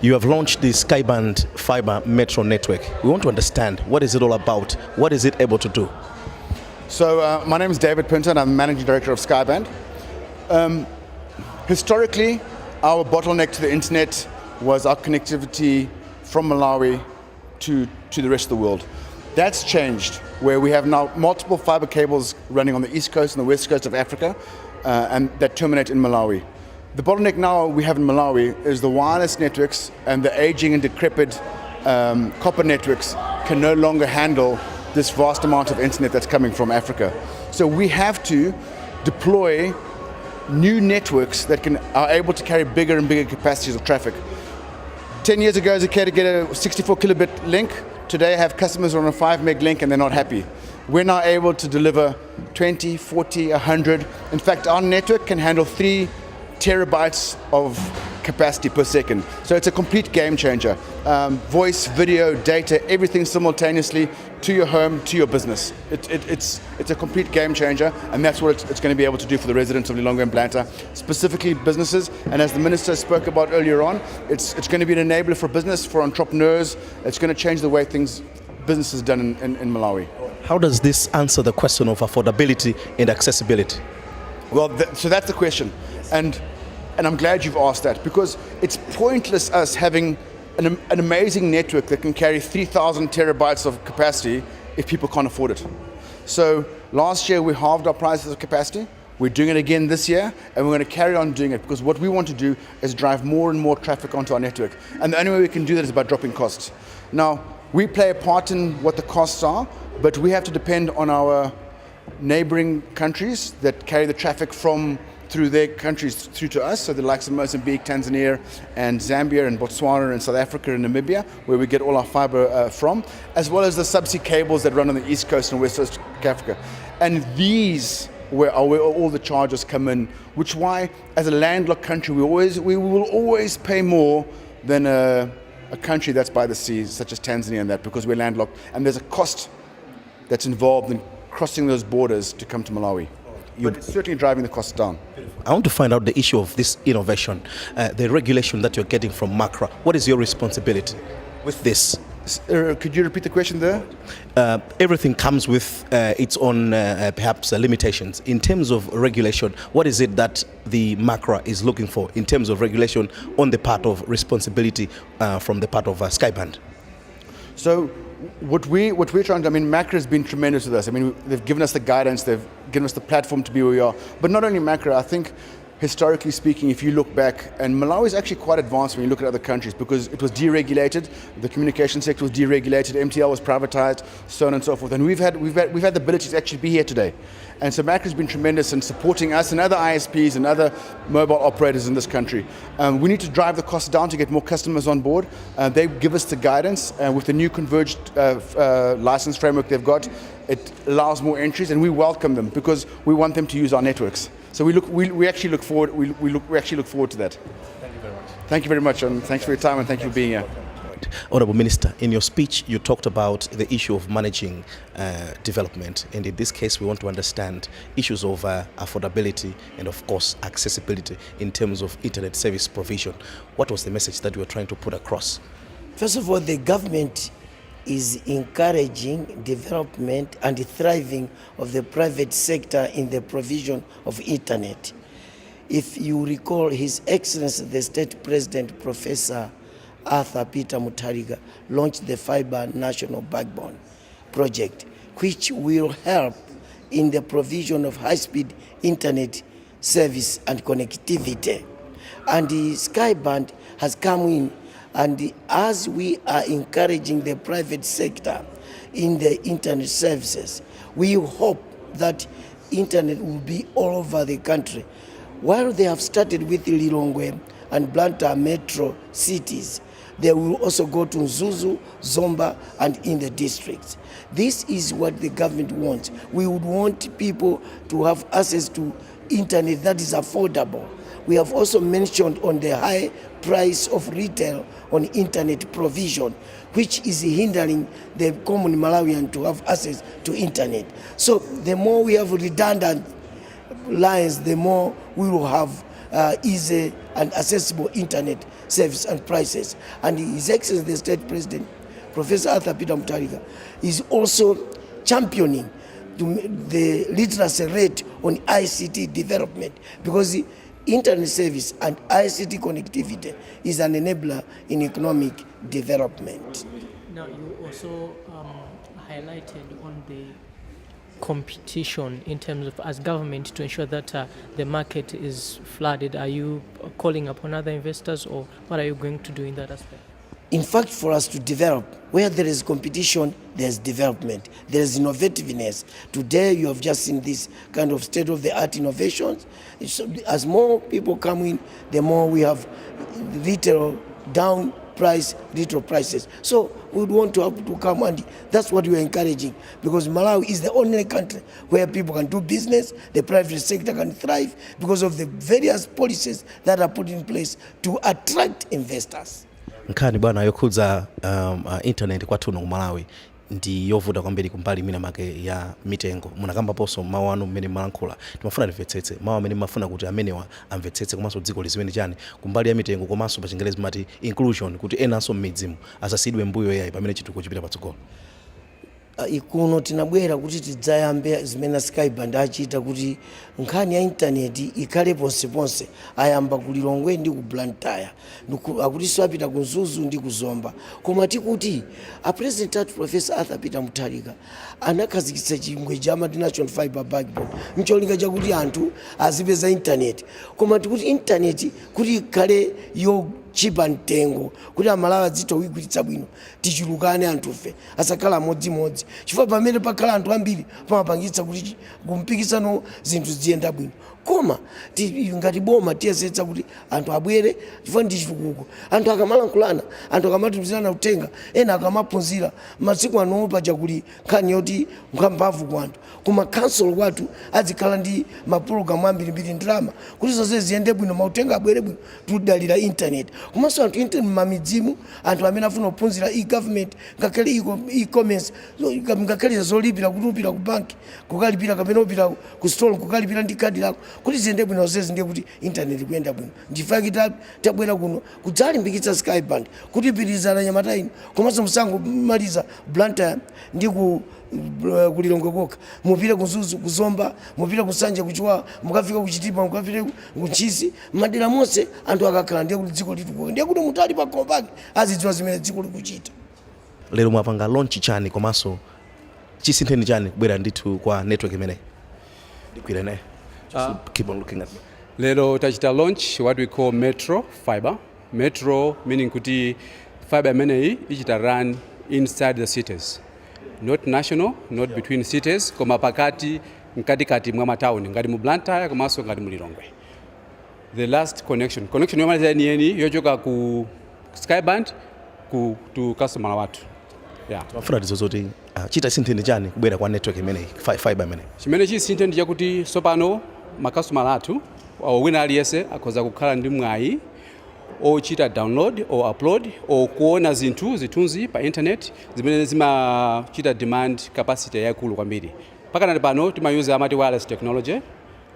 You have launched the Skyband Fibre Metro Network. We want to understand, what is it all about? What is it able to do? So my name is David Pinto and I'm Managing Director of Skyband. Historically, our bottleneck to the internet was our connectivity from Malawi to the rest of the world. That's changed, where we have now multiple fiber cables running on the east coast and the west coast of Africa, and that terminate in Malawi. The bottleneck now we have in Malawi is the wireless networks, and the aging and decrepit copper networks can no longer handle this vast amount of internet that's coming from Africa. So we have to deploy new networks that are able to carry bigger and bigger capacities of traffic. 10 years ago, it was okay to get a 64 kilobit link. Today I have customers who are on a 5 meg link and they're not happy. We're now able to deliver 20, 40, 100. In fact, our network can handle 3 terabytes of capacity per second. So it's a complete game changer. Voice, video, data, everything simultaneously to your home, to your business. It's a complete game changer, and that's what it's going to be able to do for the residents of Lilongwe and Blantyre, specifically businesses. And as the Minister spoke about earlier on, it's going to be an enabler for business, for entrepreneurs. It's going to change the way business is done in Malawi. How does this answer the question of affordability and accessibility? Well, so that's the question. And I'm glad you've asked that, because it's pointless us having an amazing network that can carry 3,000 terabytes of capacity if people can't afford it. So last year we halved our prices of capacity. We're doing it again this year, and we're going to carry on doing it, because what we want to do is drive more and more traffic onto our network. And the only way we can do that is by dropping costs. Now, we play a part in what the costs are, but we have to depend on our neighboring countries that carry the traffic through their countries through to us, so the likes of Mozambique, Tanzania, and Zambia, and Botswana, and South Africa, and Namibia, where we get all our fiber from, as well as the subsea cables that run on the east coast and west coast of Africa. And these where all the charges come in, which why, as a landlocked country, we will always pay more than a country that's by the sea, such as Tanzania, and that, because we're landlocked, and there's a cost that's involved in crossing those borders to come to Malawi. But it's certainly driving the costs down. I want to find out the issue of this innovation, the regulation that you're getting from MACRA. What is your responsibility with this? Could you repeat the question there? Everything comes with its own perhaps limitations. In terms of regulation, what is it that the MACRA is looking for in terms of regulation on the part of responsibility from the part of Skyband? So what we're trying to, MACRA has been tremendous with us. They've given us the guidance, they've given us the platform to be where we are. But not only MACRA, I think historically speaking, if you look back, and Malawi is actually quite advanced when you look at other countries, because it was deregulated, the communication sector was deregulated, MTL was privatized, so on and so forth. And we've had the ability to actually be here today. And so MACRA has been tremendous in supporting us and other ISPs and other mobile operators in this country. We need to drive the costs down to get more customers on board. They give us the guidance, with the new converged license framework they've got. It allows more entries, and we welcome them because we want them to use our networks. So we actually look forward to that. Thank you very much. Thank you very much, and thanks for your time, and thank you for being here. Honourable Minister, in your speech you talked about the issue of managing development, and in this case we want to understand issues of affordability and of course accessibility in terms of internet service provision. What was the message that you were trying to put across? First of all, the government is encouraging development and thriving of the private sector in the provision of internet. If you recall, His Excellency the State President Professor Arthur Peter Mutharika launched the Fibre National Backbone project, which will help in the provision of high-speed internet service and connectivity. And the Skyband has come in, and as we are encouraging the private sector in the internet services, we hope that internet will be all over the country. While they have started with Lilongwe and Blantyre metro cities, they will also go to Zuzu, Zomba, and in the districts. This is what the government wants. We would want people to have access to internet that is affordable. We have also mentioned on the high price of retail on internet provision, which is hindering the common Malawian to have access to internet. So the more we have redundant lines, the more we will have easy and accessible internet service and prices. And His Excellency the State President, Professor Arthur Peter Mutharika, is also championing the literacy rate on ICT development, because the internet service and ICT connectivity is an enabler in economic development. Now, you also highlighted on the competition in terms of, as government, to ensure that the market is flooded. Are you calling upon other investors, or what are you going to do in that aspect? In fact, for us to develop, where there is competition, there's development, there is innovativeness. Today, you have just seen this kind of state-of-the-art innovations. As more people come in, the more we have retail down price, retail prices. So we would want to have to come, and that's what we are encouraging, because Malawi is the only country where people can do business, the private sector can thrive because of the various policies that are put in place to attract investors. Nkhani bwana yokhudza internet kwathu ku Malawi ndi yovuta kwambiri kumbali mina make ya mitengo. Munakamba poso mawu anu mmene malankhula timafuna timvetsetse mawu amene mafuna kuti amenewa amvetsetse komanso dziko lizimene chani kumbali ya mitengo, komanso pa Chingerezi mati inclusion, kuti enanso m'midzimu asasidwe mbuyo yayi pamene chitukuko chipita patsogolo. Ikuno tinabwera kuti tidzayambe zimene Skyband achita kuti nkhani ya internet ikhale ponseponse, ayamba ku Lilongwe ndi ku Blantyre, akutinso apita ku Zuzu ndi ku Zomba. Koma tikuti a President athu Professor Arthur Peter Mutharika anakhazikitsa chingwe cha National Fibre Backbone mcholinga chakuti anthu azipeza internet. Koma tikuti internet kuti ikhale yo chipa mtengo, kuti Amalawi adzitha kuyigwiritsa bwino, tichulukane anthufe asakhala modzimodzi, chifukwa pamene pakhala anthu ambiri pamapangitsa kuti kumpikisano zinthu ziyenda bwino. Koma ngati boma tiyesetsa kuti anthu abwere, chifukwa ndi chitukuko. Anthu akamalankhulana, anthu akamatumizirana uthenga, ena akamaphunzira, masiku ano paja kuli nkhani yoti mphamvu kwa anthu. Koma council kwathu azikhala ndi mapulogalamu ambirimbiri ndalama kuti zonse ziyende bwino, mauthenga abwere bwino, tudalira internet. Komanso anthu internet mamidzimu, anthu amene afuna kuphunzira e-government, ngakhale e-commerce, ngakhale zolipira kutupira ku banki, kukalipira kapena upira ku store kukalipira ndi kadi lako, kuti ziyende bwino zonse ndiye kuti internet kuyenda bwino. Ndifuna tabwera kuno kudzalimbikitsa Skyband kuti ipirizana Nyamata ino, komanso musango maliza Blantyre ndi ku Lilongwe kokha, mupire ku Zuzu, ku Zomba, mupire ku Sanje, kuchwa mukafika ku Chitipa, mukafika ku Chisi, madera monse anthu akakhala ndiye kuti dziko litukuka, ndiye kuti mutali pa kompaki azidziwa zimene dziko likuchita. Lero mwapanga launch chani komanso chisintheni chani kubwera ndithu kwa network imeneyi? Ndikwira naye. Keep on looking at me. Lero tachita launch what we call Metro Fibre. Metro meaning kuti fiber imeneyi ichita run inside the cities. Not national, not between cities, koma pakati mkatikati mwa matauni ngati mu Blantyre komanso ngati mu Lilongwe. The last connection yomaliza yeni yochoka ku Skyband to customer wathu. Yeah. Twafuna tizozoti chita sintheni chani kubwera kwa network imeneyi, fiber imeneyi. Chimene chi sintheni chakuti sopano ma customer athu wina aliyese akhoza kukhala ndi mwayi ochita download or upload or kuona zithunzi pa internet zimene zimachita demand capacity yakulu kwambiri. Pakana pano timayuza amati wireless technology.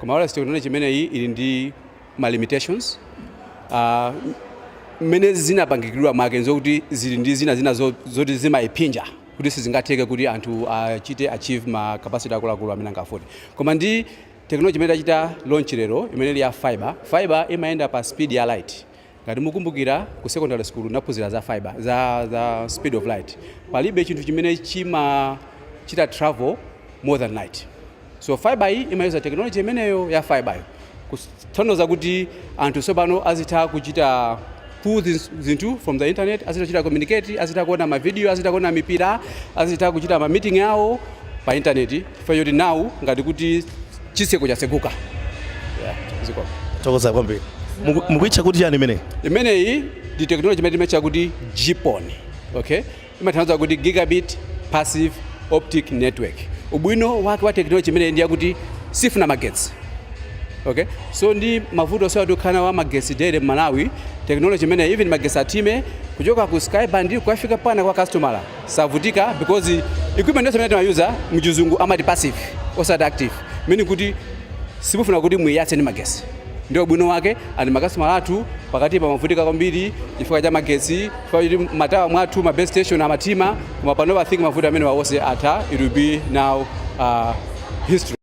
Koma wireless technology imeneyi ili ndi ma limitations. Mene zinapangikidwa mwake nzokuti zili ndi zina zoti zimaipinja kuti sizingatheke kuti anthu achite achieve ma capacity akulu amene angafune. Koma ndi technology imene tachita launch lero imene ya fiber imayenda pa speed ya light. Ngati mukumbukira ku secondary school naphunzira za fiber za speed of light, palibe chinthu chimene chimachita travel more than light. So fiber iyi imayuza technology imeneyo ya fiber kutanthauza kuti anthu sopano azitha kuchita pull zinthu from the internet, azitha communicate, azitha kuona ma video, azitha kuona mipira, azitha kuchita ma meeting yawo pa internet. Fayoti now ngati kuti chiseko chasekuka. Yeah, ziko. Tokoza kwambiri. Mukuitcha kuti chani imeneyi? Imeneyi ndi technology imene timatcha kuti GPON. Okay? Imatanthauza kuti gigabit passive optic network. Ubwino wa technology imene ndi yakuti sifuna magetsi. Okay? So ndi mavuto sawa dokana wa magetsi dere Malawi, technology imene even magetsi atime kuchoka ku Skyband kufika pana kwa customer savutika because equipment imene timayuza mchizungu amati passive osati active. Meaning kuti sifuna kuti mwiyatse ni magetsi. ndio bwino wake ani makastomala athu pakati pa mavutika kwambiri chifukwa cha magetsi chifukwa kuti matawa mwathu ma base station amatima koma pano I think mavuto amene wawose atha. It will be now history.